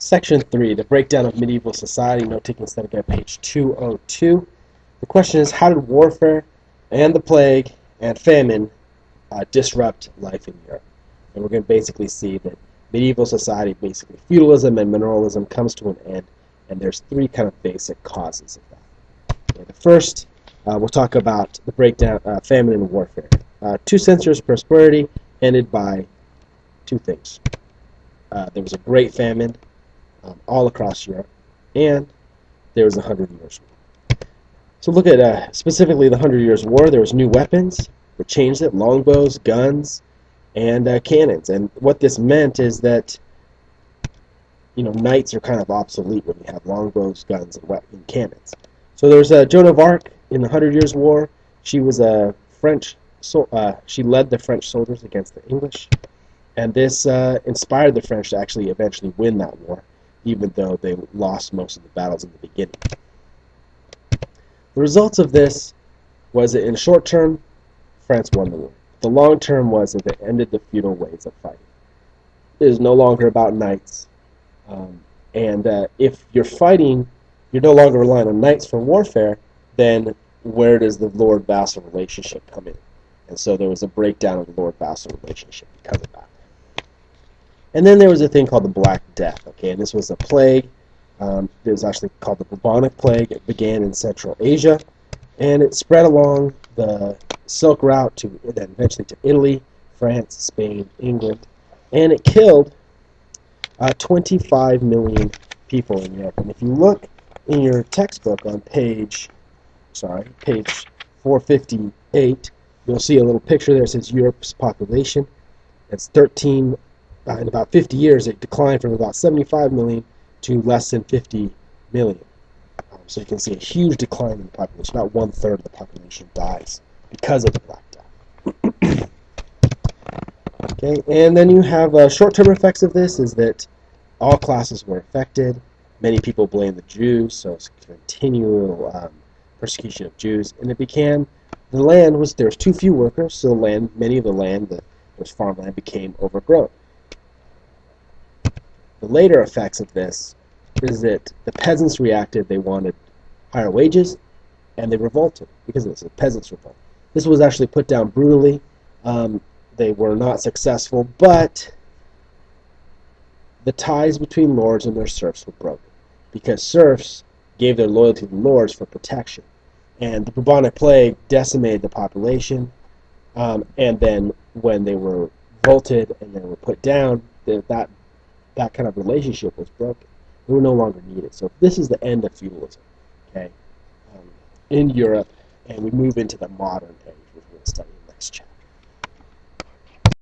Section 3, the breakdown of medieval society. Note taking study guide, page 202. The question is, how did warfare and the plague and famine disrupt life in Europe? And we're going to basically see that medieval society, basically feudalism and mineralism, comes to an end, and there's three kind of basic causes of that. Okay, the first, we'll talk about the breakdown, famine and warfare. 2 centuries of prosperity ended by two things. There was a great famine all across Europe, and there was the 100 Years' War. So look at specifically the 100 Years' War. There was new weapons that changed it: longbows, guns, and cannons. And what this meant is that, knights are kind of obsolete when you have longbows, guns, and cannons. So there's Joan of Arc in the 100 Years' War. She was a French. She led the French soldiers against the English, and this inspired the French to actually eventually win that war, even though they lost most of the battles in the beginning. The results of this was that in the short term, France won the war. The long term was that they ended the feudal ways of fighting. It is no longer about knights, and if you're fighting, you're no longer relying on knights for warfare, then where does the lord-vassal relationship come in? And so there was a breakdown of the lord-vassal relationship because of that. And then there was a thing called the Black Death, okay, and this was a plague. It was actually called the bubonic plague. It began in Central Asia, and it spread along the Silk Route to then eventually to Italy, France, Spain, England, and it killed 25 million people in Europe. And if you look in your textbook on page 458, you'll see a little picture there that says Europe's population. It's 13. In about 50 years, it declined from about 75 million to less than 50 million. So you can see a huge decline in the population. About 1/3 of the population dies because of the Black Death. Okay, and then you have short-term effects of this is that all classes were affected. Many people blame the Jews, so it's continual persecution of Jews. And it became, the land was, there was too few workers, so many of the land that was farmland became overgrown. The later effects of this is that the peasants reacted. They wanted higher wages, and they revolted because of this. The peasants revolt. This was actually put down brutally. They were not successful, but the ties between lords and their serfs were broken because serfs gave their loyalty to the lords for protection. And the bubonic plague decimated the population, and then when they were revolted and they were put down, that kind of relationship was broken. They were no longer needed. So this is the end of feudalism, okay, in Europe, and we move into the modern age.